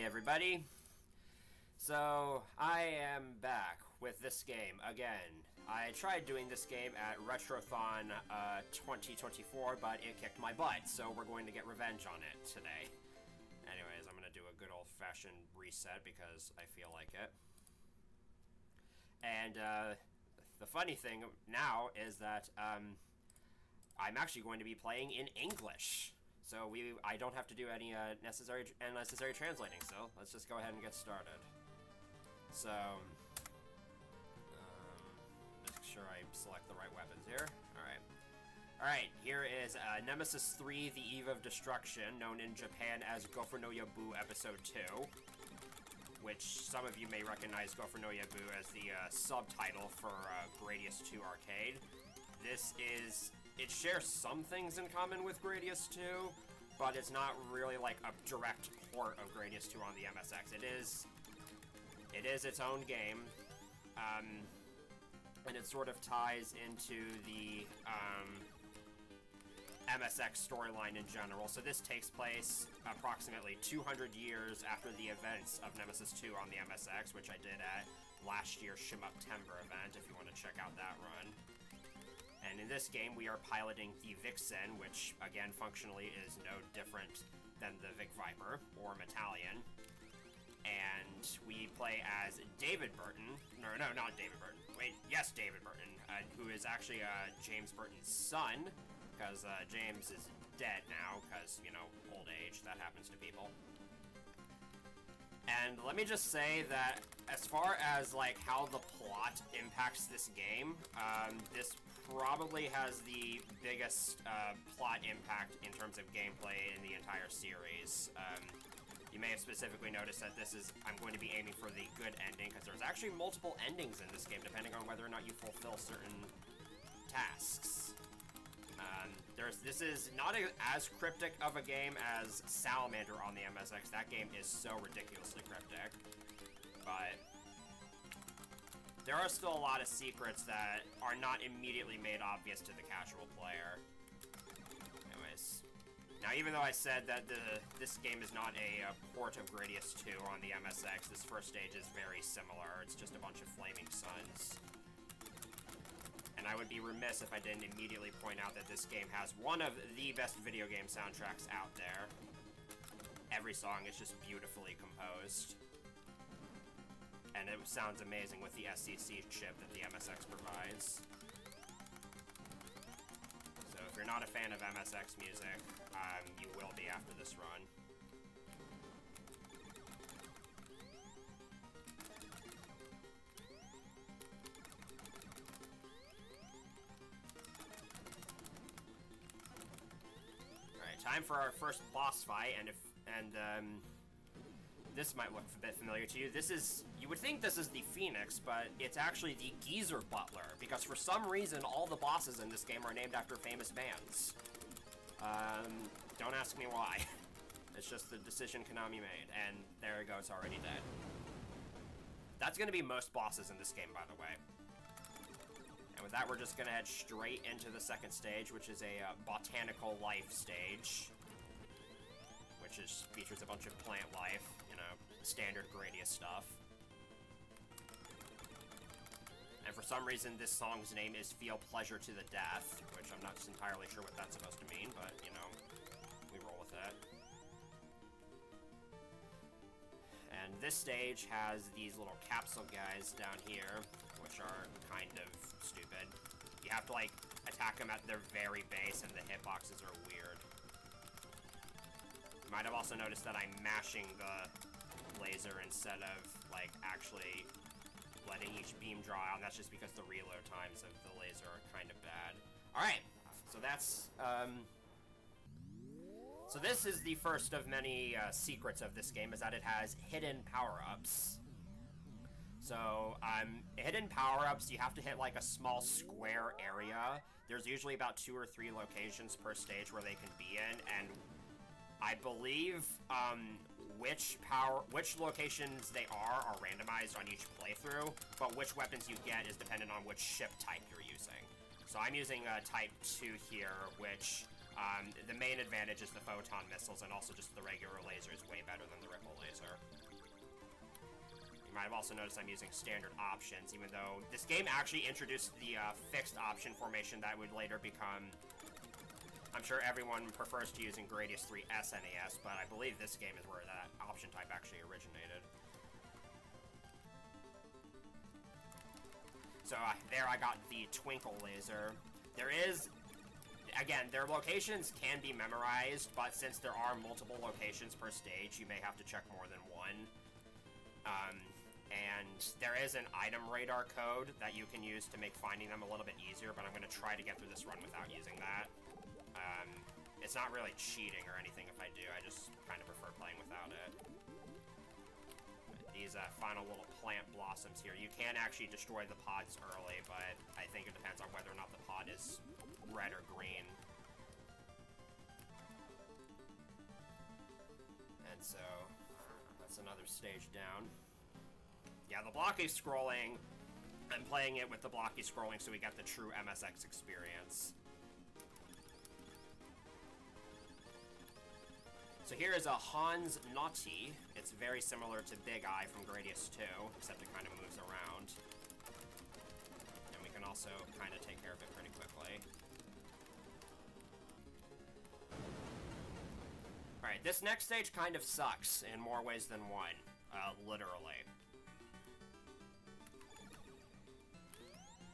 everybody. So, I am back with this game again. I tried doing this game at Retrothon 2024, but it kicked my butt, so we're going to get revenge on it today. Anyways, I'm going to do a good old-fashioned reset because I feel like it. And the funny thing now is that I'm actually going to be playing in English. So I don't have to do any unnecessary translating, so let's just go ahead and get started. So, make sure I select the right weapons here. Alright, here is Nemesis 3, The Eve of Destruction, known in Japan as Gopher no Yabu Episode 2, which some of you may recognize Gopher no Yabu as the subtitle for Gradius 2 Arcade. It shares some things in common with Gradius 2, but it's not really like a direct port of Gradius 2 on the MSX. It is its own game, and it sort of ties into the MSX storyline in general. So this takes place approximately 200 years after the events of Nemesis 2 on the MSX, which I did at last year's Shimuptember event, if you want to check out that run. And in this game, we are piloting the Vixen, which, again, functionally is no different than the Vic Viper, or Metallion. And we play as David Burton. No, not David Burton. Wait, yes, David Burton, who is actually James Burton's son, because James is dead now, because, you know, old age, that happens to people. And let me just say that as far as, like, how the plot impacts this game, this probably has the biggest plot impact in terms of gameplay in the entire series. You may have specifically noticed that I'm going to be aiming for the good ending, because there's actually multiple endings in this game, depending on whether or not you fulfill certain tasks. This is not as cryptic of a game as Salamander on the MSX. That game is so ridiculously cryptic. But there are still a lot of secrets that are not immediately made obvious to the casual player. Anyways. Now, even though I said that this game is not a port of Gradius 2 on the MSX, this first stage is very similar. It's just a bunch of flaming suns. And I would be remiss if I didn't immediately point out that this game has one of the best video game soundtracks out there. Every song is just beautifully composed. And it sounds amazing with the SCC chip that the MSX provides. So if you're not a fan of MSX music, you will be after this run. Alright, time for our first boss fight, and this might look a bit familiar to you. You would think this is the Phoenix, but it's actually the Geezer Butler, because for some reason, all the bosses in this game are named after famous bands. Don't ask me why. It's just the decision Konami made, and there it goes, already dead. That's gonna be most bosses in this game, by the way. And with that, we're just gonna head straight into the second stage, which is a botanical life stage. Which features a bunch of plant life, you know, standard Gradius stuff. And for some reason, this song's name is Feel Pleasure to the Death, which I'm not entirely sure what that's supposed to mean, but, you know, we roll with it. And this stage has these little capsule guys down here, which are kind of stupid. You have to, like, attack them at their very base, and the hitboxes are weird. You might have also noticed that I'm mashing the laser instead of, like, actually letting each beam draw out, and that's just because the reload times of the laser are kind of bad. Alright, so that's, so this is the first of many secrets of this game, is that it has hidden power-ups. So, hidden power-ups, you have to hit, like, a small square area. There's usually about 2 or 3 locations per stage where they can be in, and I believe, which locations they are randomized on each playthrough, but which weapons you get is dependent on which ship type you're using. So I'm using Type 2 here, which The main advantage is the photon missiles, and also just the regular laser is way better than the ripple laser. You might have also noticed I'm using standard options, even though this game actually introduced the fixed option formation that would later become... I'm sure everyone prefers to using Gradius 3 SNES, but I believe this game is where that option type actually originated. So there I got the Twinkle Laser. There is... Again, their locations can be memorized, but since there are multiple locations per stage, you may have to check more than one. And there is an item radar code that you can use to make finding them a little bit easier, but I'm going to try to get through this run without using that. It's not really cheating or anything if I do, I just kind of prefer playing without it. These final little plant blossoms here, you can actually destroy the pods early, but I think it depends on whether or not the pod is red or green. And so, that's another stage down. Yeah, the blocky scrolling, I'm playing it with the blocky scrolling so we get the true MSX experience. So here is a Hans Naughty. It's very similar to Big Eye from Gradius 2, except it kind of moves around. And we can also kind of take care of it pretty quickly. Alright, this next stage kind of sucks in more ways than one. Literally.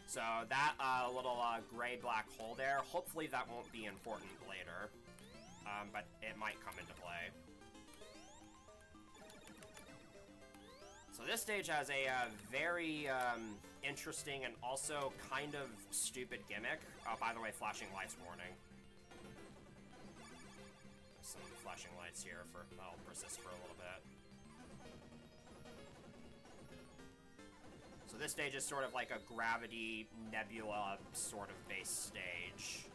So that little gray-black hole there, hopefully that won't be important later. But it might come into play. So this stage has a very interesting and also kind of stupid gimmick. By the way, flashing lights warning. Some flashing lights here that'll persist for a little bit. So this stage is sort of like a gravity nebula sort of base stage.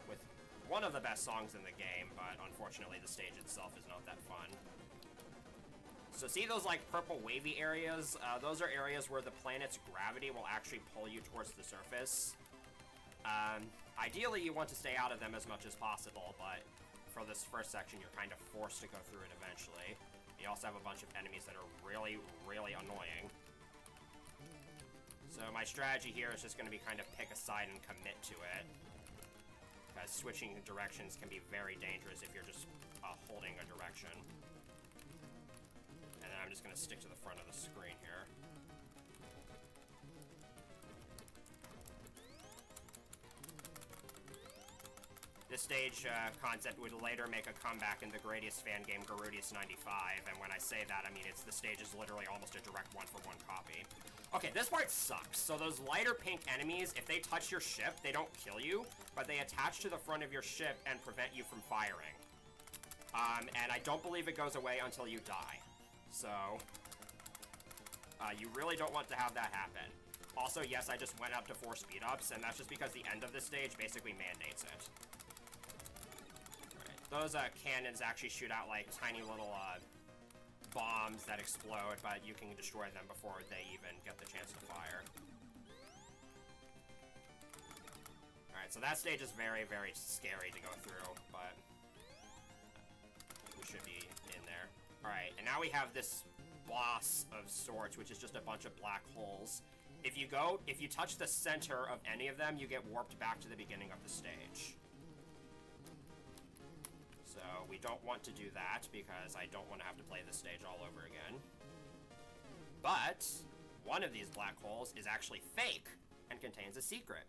With one of the best songs in the game, but unfortunately the stage itself is not that fun. So see those like purple wavy areas? Those are areas where the planet's gravity will actually pull you towards the surface. Ideally you want to stay out of them as much as possible, but for this first section you're kind of forced to go through it eventually. You also have a bunch of enemies that are really, really annoying. So my strategy here is just going to be kind of pick a side and commit to it. Because switching directions can be very dangerous if you're just holding a direction. And then I'm just going to stick to the front of the screen here. This stage concept would later make a comeback in the Gradius fan game Garudius 95, and when I say that, I mean the stage is literally almost a direct one-for-one copy. Okay, this part sucks. So those lighter pink enemies, if they touch your ship, they don't kill you, but they attach to the front of your ship and prevent you from firing. And I don't believe it goes away until you die. So, you really don't want to have that happen. Also, yes, I just went up to 4 speed-ups, and that's just because the end of this stage basically mandates it. Those cannons actually shoot out like tiny little bombs that explode, but you can destroy them before they even get the chance to fire. Alright, so that stage is very, very scary to go through, but we should be in there. Alright, and now we have this boss of sorts, which is just a bunch of black holes. If you touch the center of any of them, you get warped back to the beginning of the stage. So we don't want to do that because I don't want to have to play this stage all over again. But one of these black holes is actually fake and contains a secret.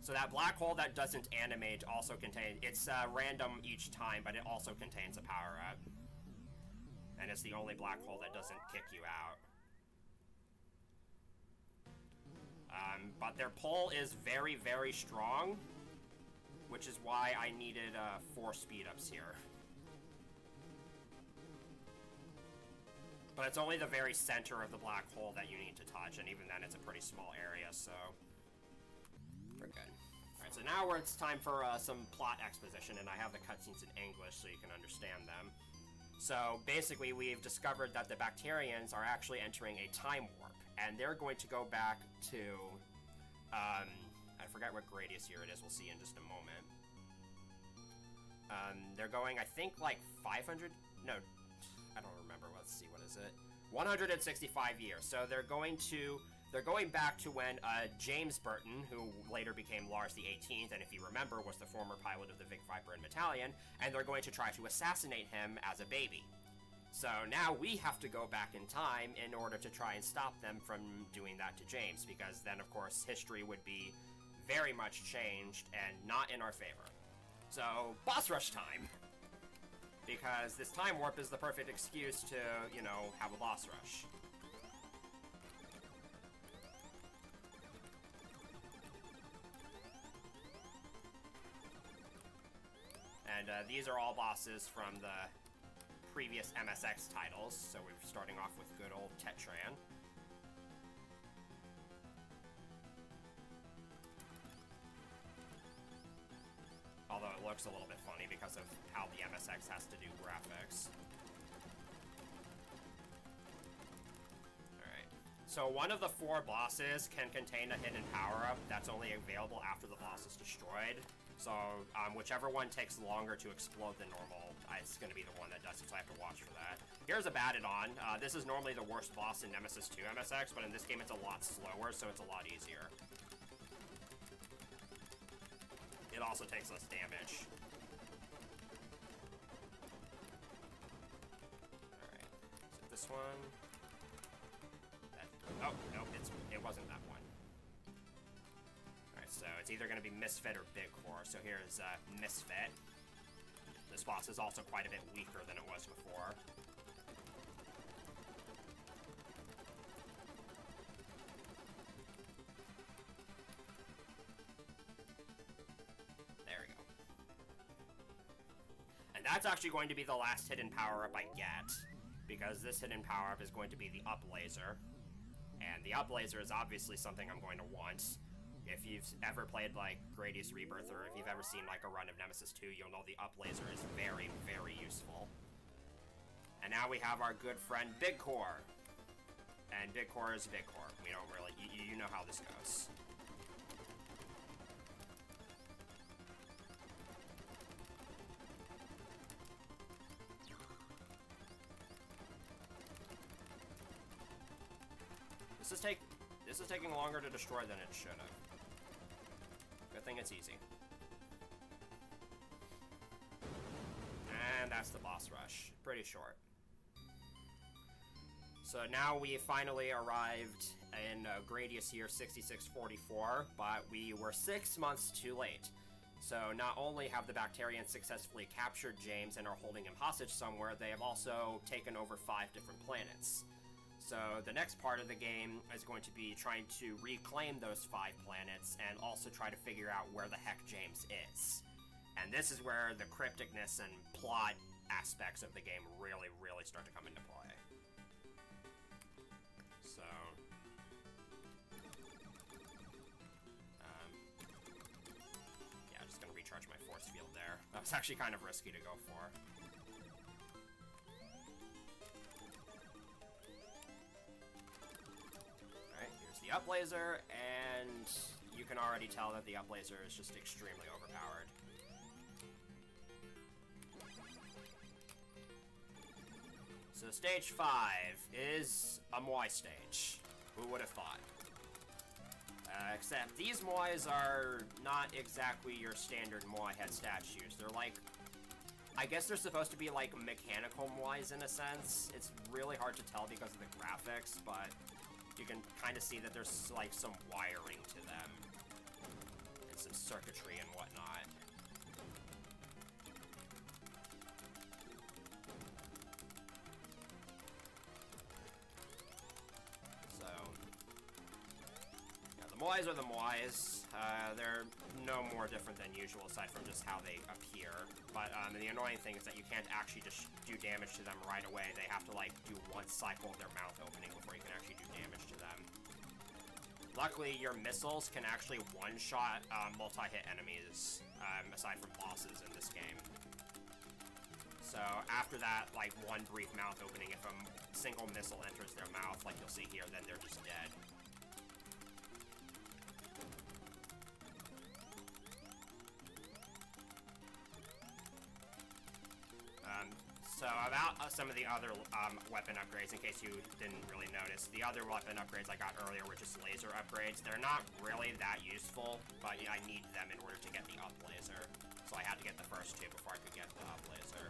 So that black hole that doesn't animate also contains, it's random each time, but it also contains a power-up. And it's the only black hole that doesn't kick you out. But their pull is very, very strong, which is why I needed 4 speed-ups here. But it's only the very center of the black hole that you need to touch, and even then it's a pretty small area, so we're good. Alright, so now it's time for some plot exposition, and I have the cutscenes in English so you can understand them. So basically we've discovered that the Bacterians are actually entering a time warp, and they're going to go back to, I forgot what Gradius year it is, we'll see in just a moment. They're going, I think, like 500... No, I don't remember. Let's see, what is it? 165 years. So they're going back to when James Burton, who later became Lars the 18th, and if you remember, was the former pilot of the Vic Viper and Battalion, and they're going to try to assassinate him as a baby. So now we have to go back in time in order to try and stop them from doing that to James, because then, of course, history would be very much changed and not in our favor. So, boss rush time! Because this time warp is the perfect excuse to, you know, have a boss rush. And these are all bosses from the previous MSX titles, so we're starting off with good old Tetran. Although it looks a little bit funny because of how the MSX has to do graphics. Alright. So one of the 4 bosses can contain a hidden power-up that's only available after the boss is destroyed. So, whichever one takes longer to explode than normal, it's going to be the one that does it, so I have to watch for that. Here's Abaddon. This is normally the worst boss in Nemesis 2 MSX, but in this game it's a lot slower, so it's a lot easier. It also takes less damage. Alright, so this one... Oh, nope, it wasn't that one. Alright, so it's either going to be Misfit or Big Core, so here's Misfit. This boss is also quite a bit weaker than it was before. That's actually going to be the last hidden power-up I get, because this hidden power-up is going to be the up laser. And the up laser is obviously something I'm going to want. If you've ever played, like, Gradius Rebirth, or if you've ever seen, like, a run of Nemesis 2, you'll know the up laser is very, very useful. And now we have our good friend Big Core. And Big Core is Big Core. We don't really... You know how this goes. This is taking longer to destroy than it should have. Good thing it's easy. And that's the boss rush. Pretty short. So now we finally arrived in Gradius year 6644, but we were 6 months too late. So not only have the Bacterians successfully captured James and are holding him hostage somewhere, they have also taken over 5 different planets. So the next part of the game is going to be trying to reclaim those 5 planets and also try to figure out where the heck James is. And this is where the crypticness and plot aspects of the game really, really start to come into play. So... yeah, I'm just gonna recharge my force field there. That was actually kind of risky to go for. The up laser, and you can already tell that the up laser is just extremely overpowered. So stage 5 is a Moai stage. Who would have thought? Except these Moais are not exactly your standard Moai head statues. They're like... I guess they're supposed to be like mechanical Moais in a sense. It's really hard to tell because of the graphics, but... you can kind of see that there's, like, some wiring to them. And some circuitry and whatnot. So... yeah, the Moais are the Moais. They're no more different than usual, aside from just how they appear. But the annoying thing is that you can't actually just do damage to them right away. They have to, like, do one cycle of their mouth opening before you can actually do damage to them. Luckily, your missiles can actually one-shot multi-hit enemies, aside from bosses in this game. So after that, like, one brief mouth opening, if a single missile enters their mouth, like you'll see here, then they're just dead. So about some of the other weapon upgrades, in case you didn't really notice, the other weapon upgrades I got earlier were just laser upgrades. They're not really that useful, but I need them in order to get the up laser. So I had to get the first two before I could get the up laser.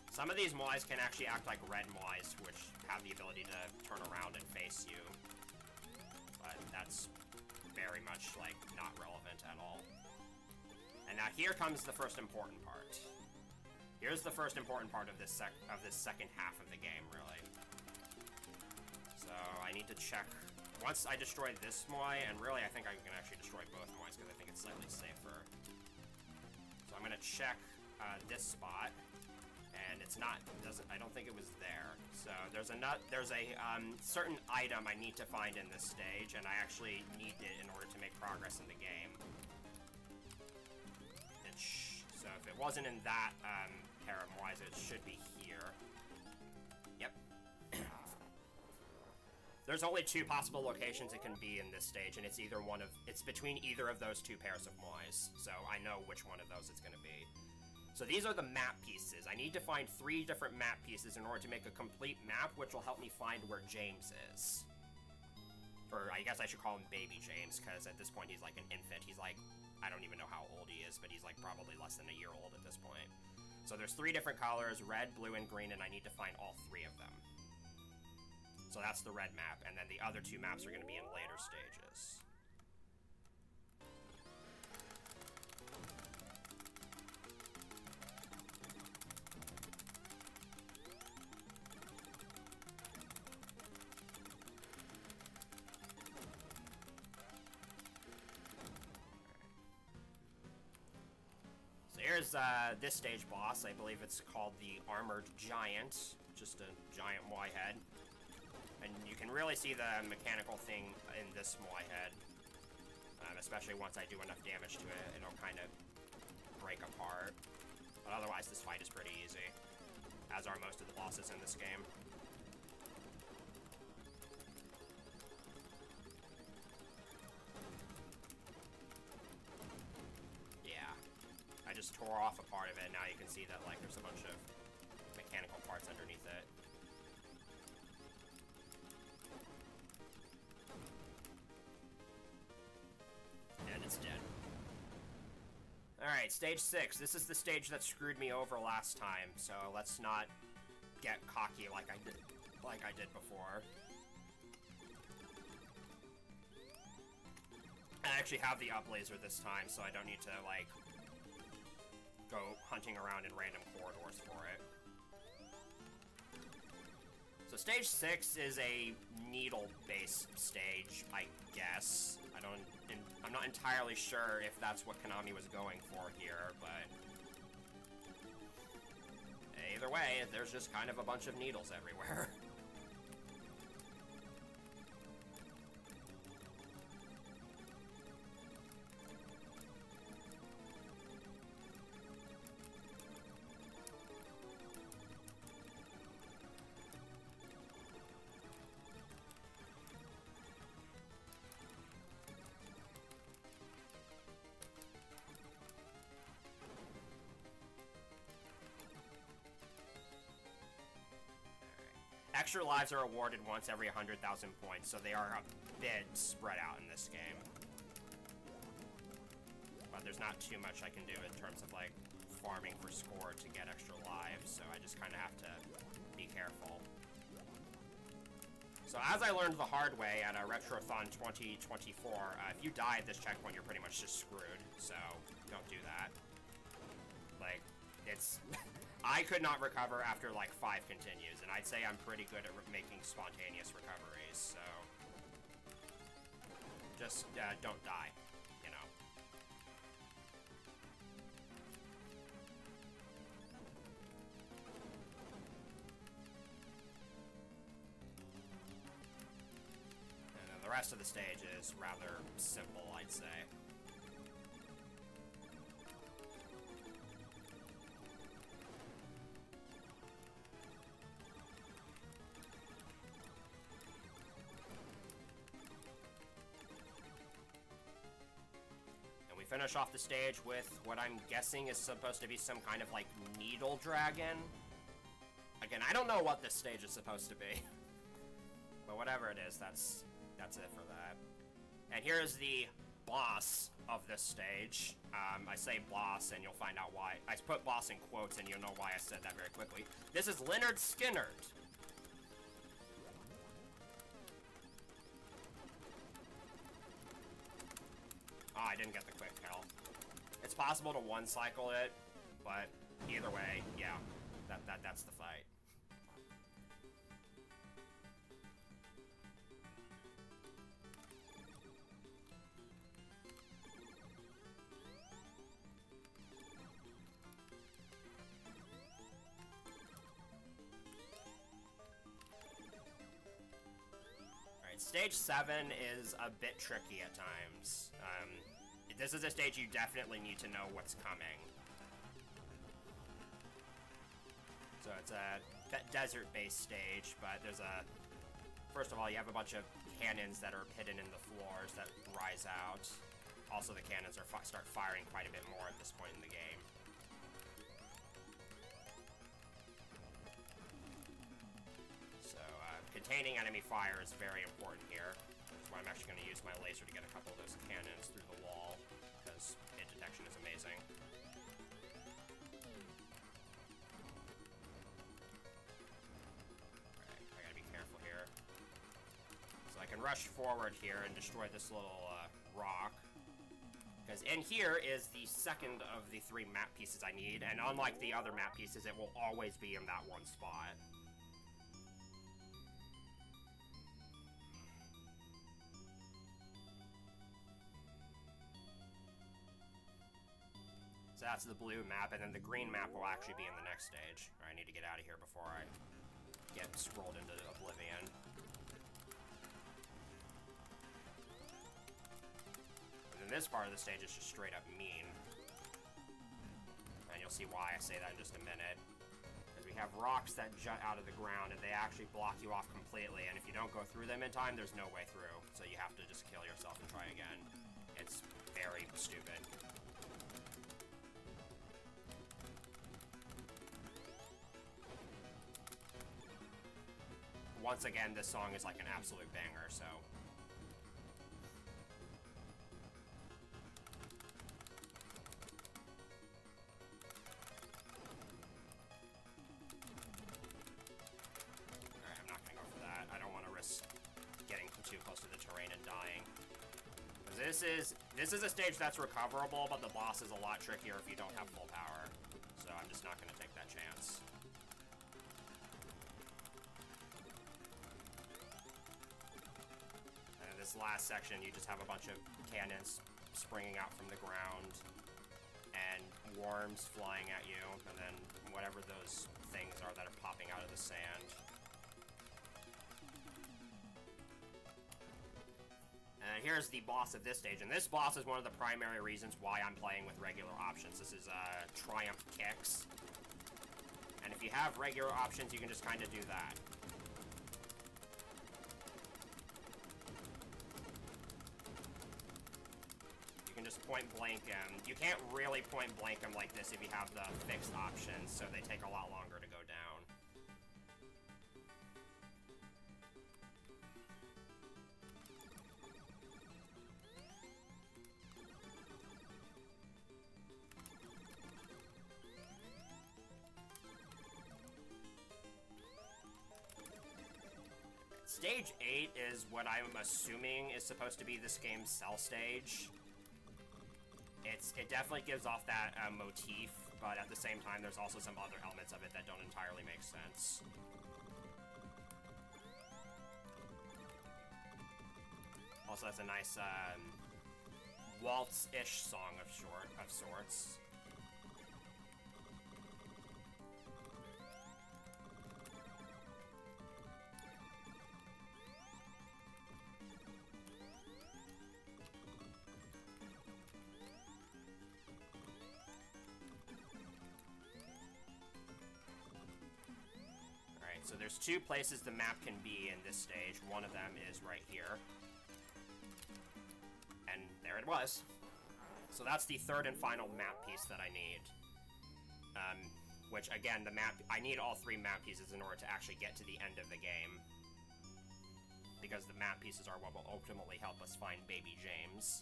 Some of these Moais can actually act like red Moais, which have the ability to turn around and face you. But that's very much, like, not relevant at all. And now here comes the first important part. Here's the first important part of this second half of the game, really. So I need to check. Once I destroy this Moai, and really I think I can actually destroy both Moais because I think it's slightly safer. So I'm gonna check this spot, and it's not. I don't think it was there. So there's a certain item I need to find in this stage, and I actually need it in order to make progress in the game. So if it wasn't in that pair of Moais, it should be here. Yep. There's only two possible locations it can be in this stage, and it's between either of those two pairs of Moais. So I know which one of those it's going to be. So these are the map pieces. I need to find 3 different map pieces in order to make a complete map, which will help me find where James is. Or I guess I should call him Baby James, because at this point he's like an infant. He's like, I don't even know how old he is, but he's like probably less than a year old at this point. So there's 3 different colors, red, blue, and green, and I need to find all 3 of them. So that's the red map, and then the other 2 maps are going to be in later stages. Here's this stage boss. I believe it's called the Armored Giant. Just a giant Moai head. And you can really see the mechanical thing in this Moai head. Especially once I do enough damage to it, it'll kind of break apart. But otherwise, this fight is pretty easy. As are most of the bosses in this game. I just tore off a part of it, and now you can see that, like, there's a bunch of mechanical parts underneath it. And it's dead. Alright, stage 6. This is the stage that screwed me over last time, so let's not get cocky like I did before. I actually have the up laser this time, so I don't need to, like, go hunting around in random corridors for it. So stage 6 is a needle-based stage, I guess. I'm not entirely sure if that's what Konami was going for here, but either way, there's just kind of a bunch of needles everywhere. Extra lives are awarded once every 100,000 points, so they are a bit spread out in this game. But there's not too much I can do in terms of, like, farming for score to get extra lives, so I just kind of have to be careful. So as I learned the hard way at a Retrothon 2024, if you die at this checkpoint, you're pretty much just screwed, so don't do that. Like, it's... I could not recover after, like, 5 continues, and I'd say I'm pretty good at making spontaneous recoveries, so... Just, don't die, you know. And then the rest of the stage is rather simple, I'd say. finish off the stage with what I'm guessing is supposed to be some kind of, like, needle dragon. Again, I don't know what this stage is supposed to be. But whatever it is, that's it for that. And here's the boss of this stage. I say boss, and you'll find out why. I put boss in quotes, and you'll know why I said that very quickly. This is Leonard Skinner. Oh, I didn't get the quick kill. It's possible to one-cycle it, but either way, yeah, that's the fight. Stage 7 is a bit tricky at times. This is a stage you definitely need to know what's coming. So it's a desert-based stage, but there's a... First of all, you have a bunch of cannons that are hidden in the floors that rise out. Also, the cannons are start firing quite a bit more at this point in the game. Containing enemy fire is very important here. That's why I'm actually going to use my laser to get a couple of those cannons through the wall, because hit detection is amazing. Alright, I gotta be careful here. So I can rush forward here and destroy this little rock. Because in here is the second of the 3 map pieces I need, and unlike the other map pieces, it will always be in that one spot. So that's the blue map, and then the green map will actually be in the next stage. I need to get out of here before I get scrolled into oblivion. And then this part of the stage is just straight up mean. And you'll see why I say that in just a minute. Because we have rocks that jut out of the ground, and they actually block you off completely, and if you don't go through them in time, there's no way through. So you have to just kill yourself and try again. It's very stupid. Once again, this song is like an absolute banger, so... Alright, I'm not gonna go for that. I don't want to risk getting too close to the terrain and dying. Because this is a stage that's recoverable, but the boss is a lot trickier if you don't have full power. So I'm just not gonna take that chance. This last section, you just have a bunch of cannons springing out from the ground and worms flying at you, and then whatever those things are that are popping out of the sand. And here's the boss of this stage, and this boss is one of the primary reasons why I'm playing with regular options. This is Triumph Kicks. And if you have regular options, you can just kind of do that. Just point blank him. You can't really point blank him like this if you have the fixed options, so they take a lot longer to go down. Stage 8 is what I'm assuming is supposed to be this game's cell stage. It definitely gives off that motif, but at the same time, there's also some other elements of it that don't entirely make sense. Also, that's a nice waltz-ish song of sorts. So there's 2 places the map can be in this stage. One of them is right here. And there it was. So So that's the third and final map piece that I need. Which, again, I need all 3 map pieces in order to actually get to the end of the game. Because the map pieces are what will ultimately help us find Baby James.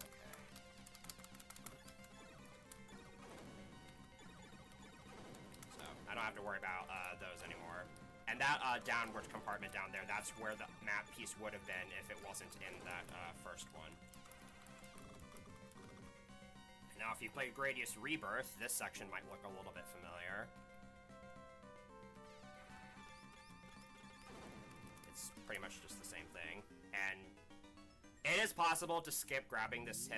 Okay. So, I don't have to worry about those anymore. And that downward compartment down there, that's where the map piece would have been if it wasn't in that first one. Now, if you play Gradius Rebirth, this section might look a little bit familiar. It's pretty much just the same thing. And it is possible to skip grabbing this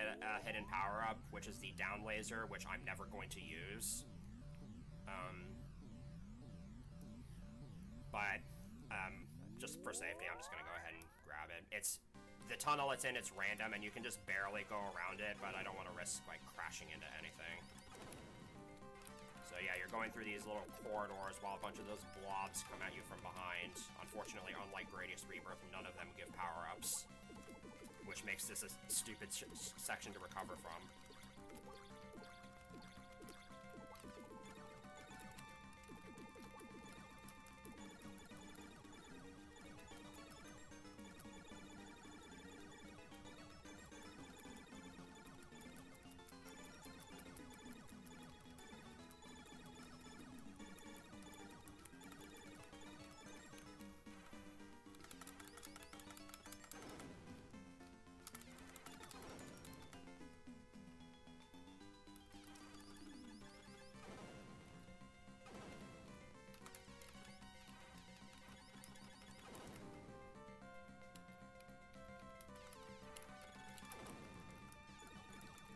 hidden power-up, which is the down laser, which I'm never going to use. But just for safety, I'm just going to go ahead and grab it. The tunnel it's in, it's random, and you can just barely go around it, but I don't want to risk, like, crashing into anything. So yeah, you're going through these little corridors while a bunch of those blobs come at you from behind. Unfortunately, unlike Gradius Rebirth, none of them give power-ups, which makes this a stupid section to recover from.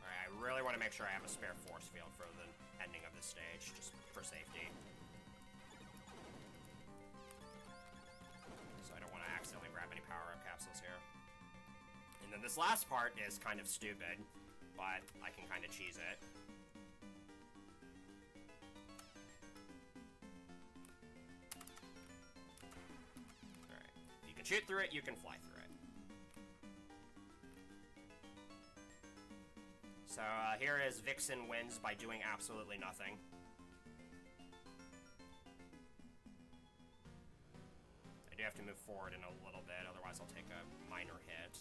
I really want to make sure I have a spare force field for the ending of this stage, just for safety. So I don't want to accidentally grab any power-up capsules here. And then this last part is kind of stupid, but I can kind of cheese it. Alright. You can shoot through it, you can fly through it. So here is Vixen wins by doing absolutely nothing. I do have to move forward in a little bit, otherwise I'll take a minor hit.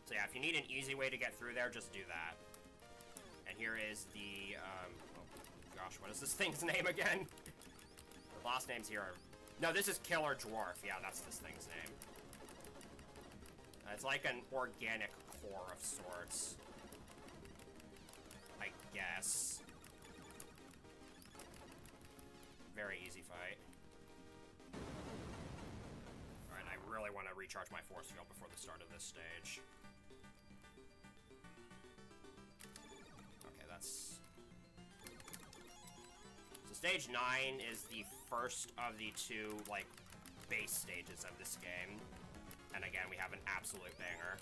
So yeah, if you need an easy way to get through there, just do that. And here is the, oh gosh, what is this thing's name again? The boss names here are... No, this is Killer Dwarf. Yeah, that's this thing's name. It's like an organic core of sorts. I guess. Very easy fight. Alright, I really want to recharge my force field before the start of this stage. Okay, that's... So stage 9 is the first of the 2, like, base stages of this game. And again, we have an absolute banger.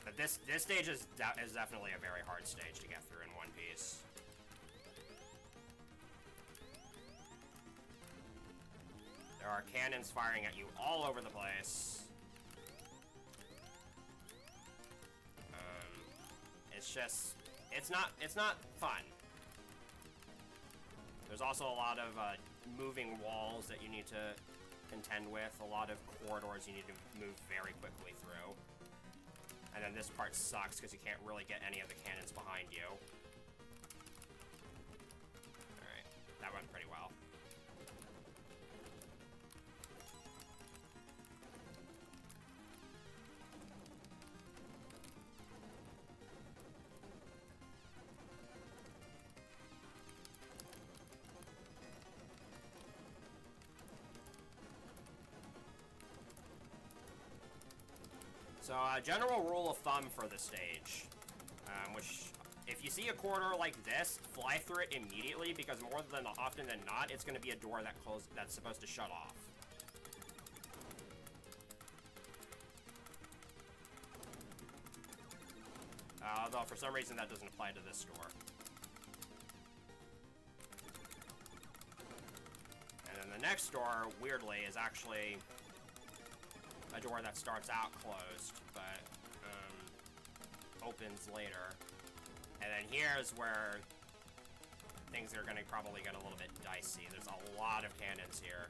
But this stage is definitely a very hard stage to get through in one piece. There are cannons firing at you all over the place. It's just, it's not fun. There's also a lot of moving walls that you need to contend with, a lot of corridors you need to move very quickly through. And then this part sucks because you can't really get any of the cannons behind you. Alright, that went pretty well. So, general rule of thumb for the stage, which, if you see a corridor like this, fly through it immediately, because more than often than not, it's going to be a door that's supposed to shut off. Although, for some reason, that doesn't apply to this door. And then next door, weirdly, is actually a door that starts out closed, but opens later. And then here's where things are going to probably get a little bit dicey. There's a lot of cannons here,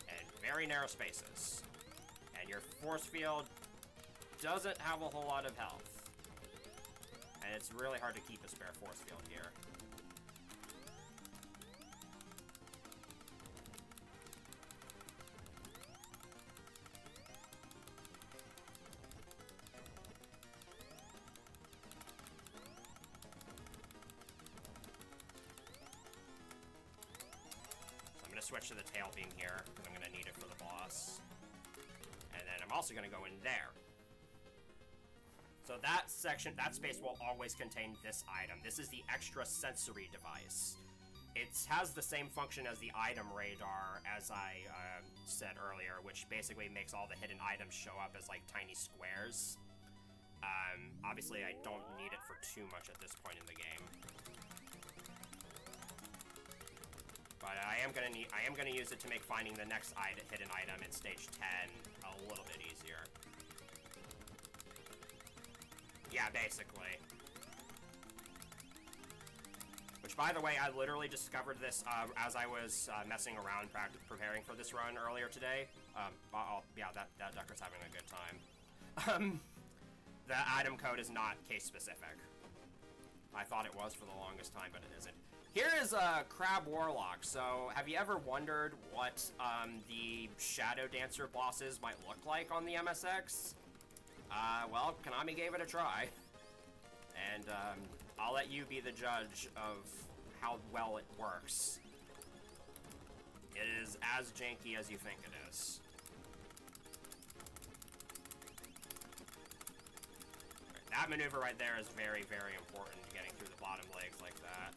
and very narrow spaces. And your force field doesn't have a whole lot of health. And it's really hard to keep a spare force field here. Switch to the tail beam here, because I'm going to need it for the boss. And then I'm also going to go in there. So that section, that space will always contain this item. This is the extra sensory device. It has the same function as the item radar, as I said earlier, which basically makes all the hidden items show up as like tiny squares. Obviously I don't need it for too much at this point in the game. But I am gonna use it to make finding the next hidden item in stage 10 a little bit easier. Yeah, basically. Which, by the way, I literally discovered this as I was messing around preparing for this run earlier today. Yeah, that Ducker's having a good time. The item code is not case specific. I thought it was for the longest time, but it isn't. Here is Crab Warlock. So, have you ever wondered what the Shadow Dancer bosses might look like on the MSX? Well, Konami gave it a try. And I'll let you be the judge of how well it works. It is as janky as you think it is. That maneuver right there is very, very important, getting through the bottom legs like that.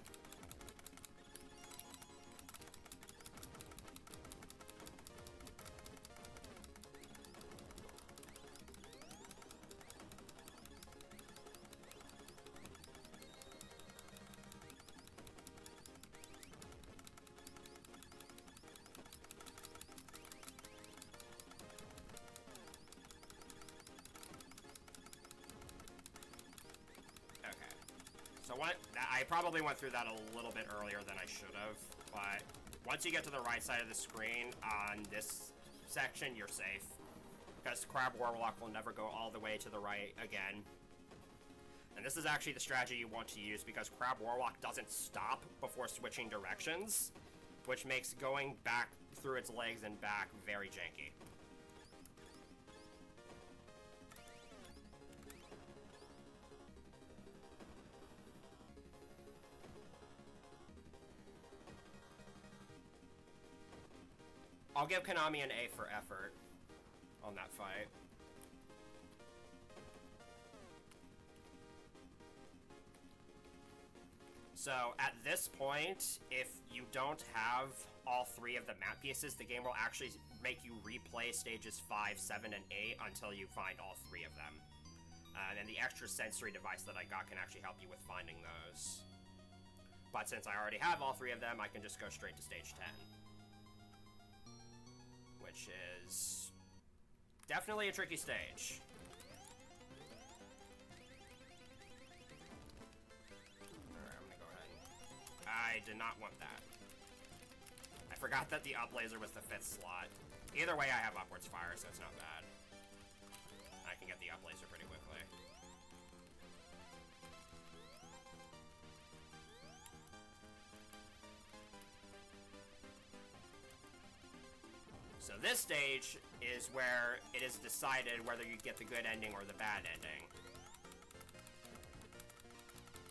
I probably went through that a little bit earlier than I should have, but once you get to the right side of the screen on this section, you're safe. Because Crab Warlock will never go all the way to the right again. And this is actually the strategy you want to use, because Crab Warlock doesn't stop before switching directions, which makes going back through its legs and back very janky. I'll give Konami an A for effort on that fight. So, at this point, if you don't have all three of the map pieces, the game will actually make you replay stages 5, 7, and 8 until you find all three of them. And the extra sensory device that I got can actually help you with finding those. But since I already have all three of them, I can just go straight to stage 10. Which is definitely a tricky stage. Alright, I'm gonna go ahead. I did not want that. I forgot that the up laser was the 5th slot. Either way, I have upwards fire, so it's not bad. I can get the up laser pretty quickly. So this stage is where it is decided whether you get the good ending or the bad ending.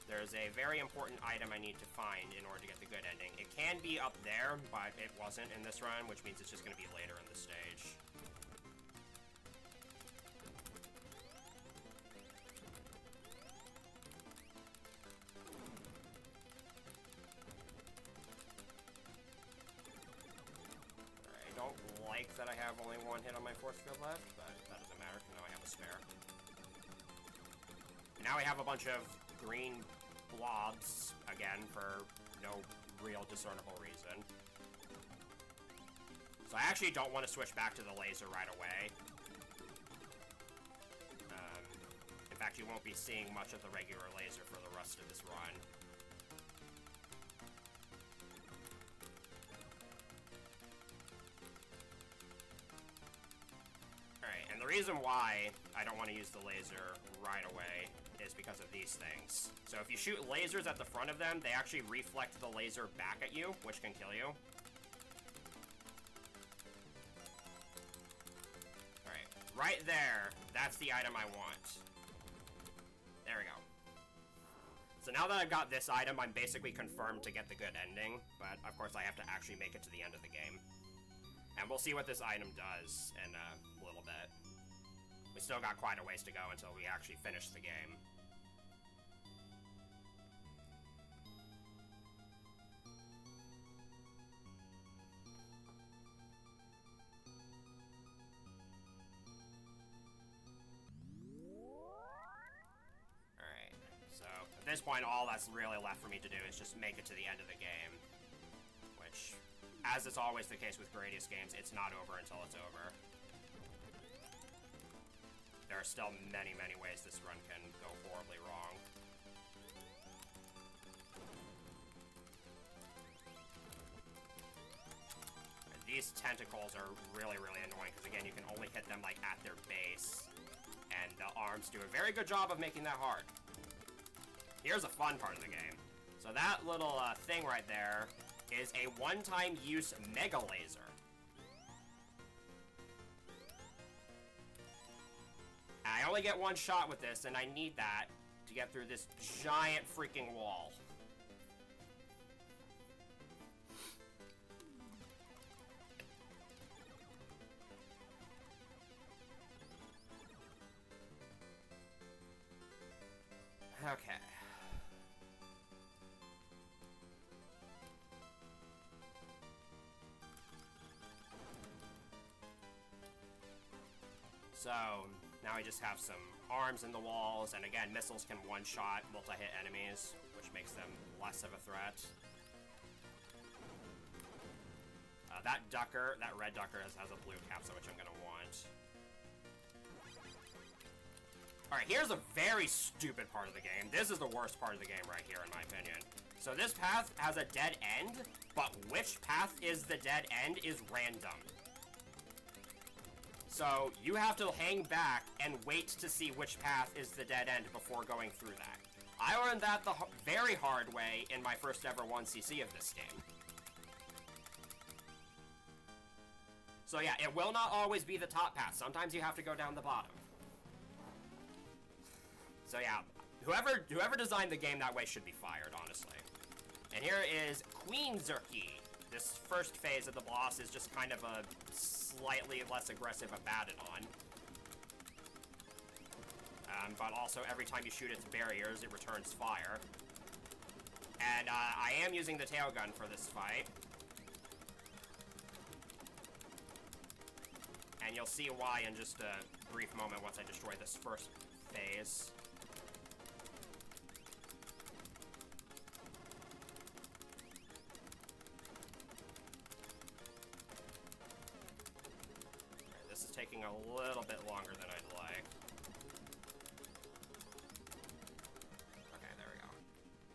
There's a very important item I need to find in order to get the good ending. It can be up there, but it wasn't in this run, which means it's just going to be later in the stage. That I have only one hit on my force field left, but that doesn't matter, because now I have a spare. And now I have a bunch of green blobs, again, for no real discernible reason. So I actually don't want to switch back to the laser right away. In fact, you won't be seeing much of the regular laser for the rest of this run. Alright, and the reason why I don't want to use the laser right away is because of these things. So if you shoot lasers at the front of them, they actually reflect the laser back at you, which can kill you. Alright, right there, that's the item I want. There we go. So now that I've got this item, I'm basically confirmed to get the good ending, but of course I have to actually make it to the end of the game. And we'll see what this item does in a little bit. We still got quite a ways to go until we actually finish the game. At this point, all that's really left for me to do is just make it to the end of the game. Which, as is always the case with Gradius games, it's not over until it's over. There are still many, many ways this run can go horribly wrong. These tentacles are really, really annoying, because again, you can only hit them, like, at their base. And the arms do a very good job of making that hard. Here's a fun part of the game. So that little thing right there is a one-time use mega laser. I only get one shot with this, and I need that to get through this giant freaking wall. Okay. So, now we just have some arms in the walls, and again, missiles can one-shot multi-hit enemies, which makes them less of a threat. That ducker, that red ducker has a blue capsule, which I'm gonna want. Alright, here's a very stupid part of the game. This is the worst part of the game right here, in my opinion. So this path has a dead end, but which path is the dead end is random. So you have to hang back and wait to see which path is the dead end before going through that. I learned that the very hard way in my first ever 1cc of this game. So yeah, it will not always be the top path. Sometimes you have to go down the bottom. So yeah, whoever designed the game that way should be fired, honestly. And here is Queen Zerky. This first phase of the boss is just kind of a slightly less aggressive Abaddon. But also every time you shoot its barriers, it returns fire. And I am using the tail gun for this fight. And you'll see why in just a brief moment once I destroy this first phase. This is taking a little bit longer than I'd like. Okay, there we go.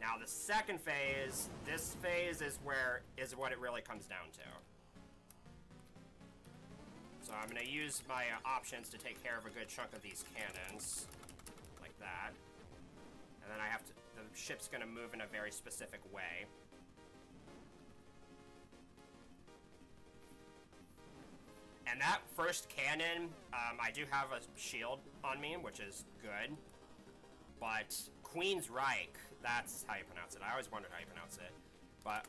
Now the second phase, this phase is what it really comes down to. So I'm going to use my options to take care of a good chunk of these cannons, like that. And then the ship's going to move in a very specific way. And that first cannon, I do have a shield on me, which is good. But Queen's Reich, that's how you pronounce it. I always wondered how you pronounce it. But,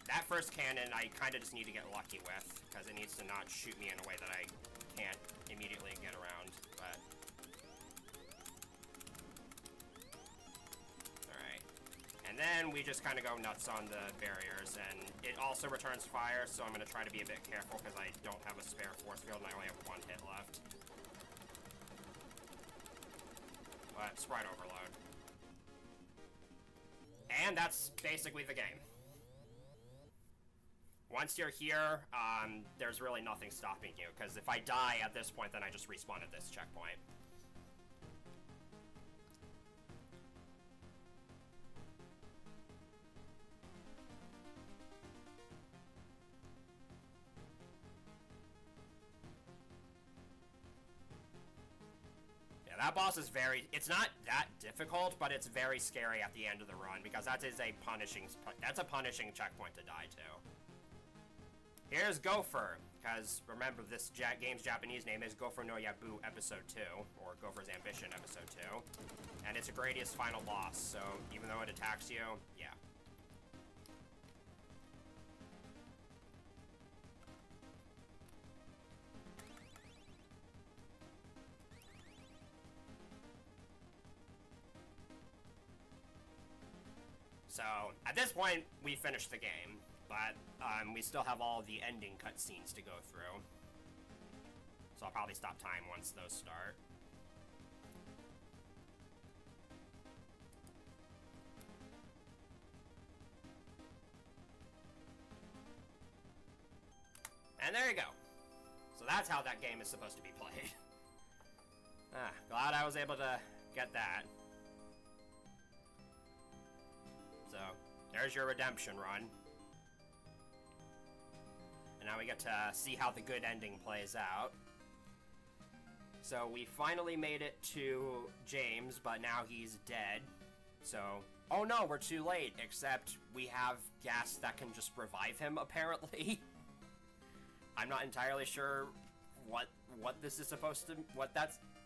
that first cannon, I kind of just need to get lucky with, because it needs to not shoot me in a way that I can't immediately get around, but... Alright. And then we just kind of go nuts on the barriers, and it also returns fire, so I'm going to try to be a bit careful, because I don't have a spare force field, and I only have one hit left. But, sprite overload. And that's basically the game. Once you're here, there's really nothing stopping you, because if I die at this point, then I just respawn at this checkpoint. That boss is it's not that difficult, but it's very scary at the end of the run, because that's a punishing checkpoint to die to. Here's Gopher, because remember this game's Japanese name is Gopher no Yabu Episode 2, or Gopher's Ambition Episode 2, and it's a Gradius final boss, so even though it attacks you, yeah. So, at this point, we finished the game, but we still have all the ending cutscenes to go through. So I'll probably stop time once those start. And there you go. So that's how that game is supposed to be played. Glad I was able to get that. So, there's your redemption run. And now we get to see how the good ending plays out. So, we finally made it to James, but now he's dead. So, oh no, we're too late, except we have gas that can just revive him, apparently. I'm not entirely sure what this is supposed to...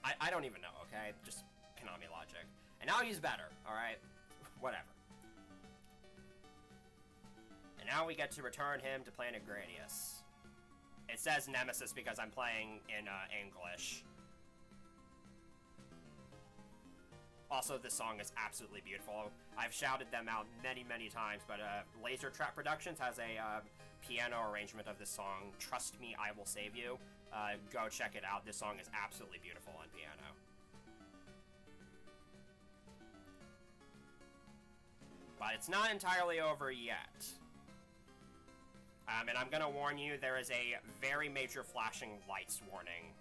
I don't even know, okay? Just Konami logic. And now he's better, alright? Whatever. And now we get to return him to Planet Gradius. It says Nemesis because I'm playing in English. Also, this song is absolutely beautiful. I've shouted them out many, many times, but Laser Trap Productions has a piano arrangement of this song, Trust Me, I Will Save You. Go check it out. This song is absolutely beautiful on piano. But it's not entirely over yet. And I'm gonna warn you, there is a very major flashing lights warning.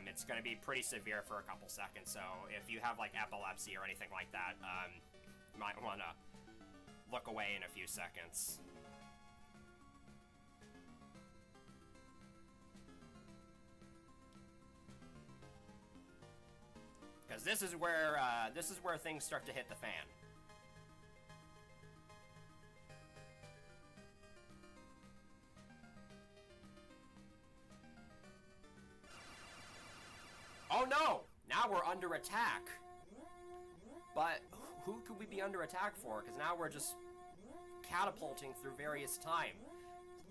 It's gonna be pretty severe for a couple seconds, so if you have, like, epilepsy or anything like that, you might wanna look away in a few seconds. Because this is where things start to hit the fan. Oh no! Now we're under attack! But who could we be under attack for? Because now we're just catapulting through various time,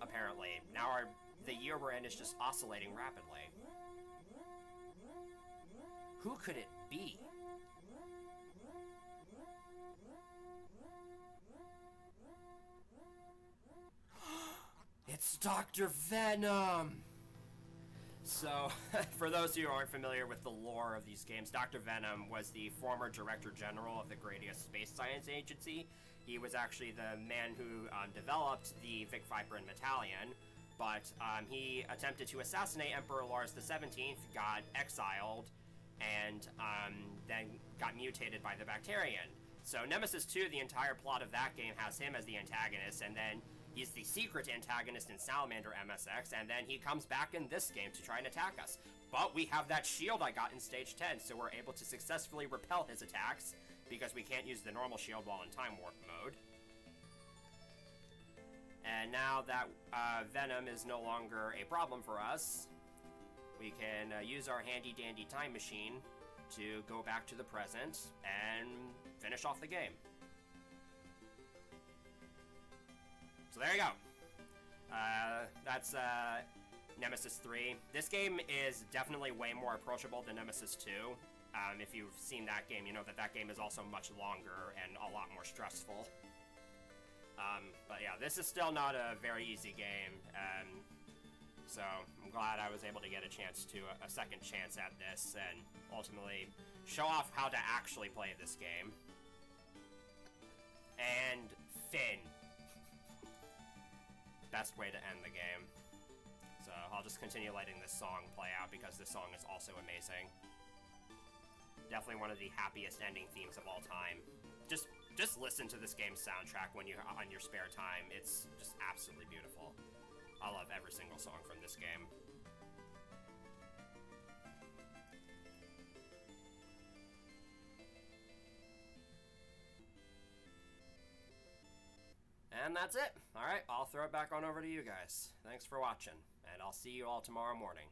apparently. Now the year we're in is just oscillating rapidly. Who could it be? It's Dr. Venom! So, for those of you who aren't familiar with the lore of these games, Dr. Venom was the former Director General of the Gradius Space Science Agency. He was actually the man who developed the Vic-Viperin Battalion, but he attempted to assassinate Emperor Lars XVII, got exiled, and then got mutated by the Bacterian. So Nemesis 2, the entire plot of that game has him as the antagonist, and then he's the secret antagonist in Salamander MSX, and then he comes back in this game to try and attack us. But we have that shield I got in Stage 10, so we're able to successfully repel his attacks, because we can't use the normal shield while in Time Warp mode. And now that Venom is no longer a problem for us, we can use our handy-dandy time machine to go back to the present and finish off the game. So there you go. That's Nemesis 3. This game is definitely way more approachable than Nemesis 2. If you've seen that game, you know that game is also much longer and a lot more stressful. But yeah, this is still not a very easy game. So I'm glad I was able to get a second chance at this and ultimately show off how to actually play this game. And Finn. best way to end the game. So I'll just continue letting this song play out because this song is also amazing. Definitely one of the happiest ending themes of all time. Just listen to this game's soundtrack when you're on your spare time. It's just absolutely beautiful. I love every single song from this game. And that's it. Alright, I'll throw it back on over to you guys. Thanks for watching, and I'll see you all tomorrow morning.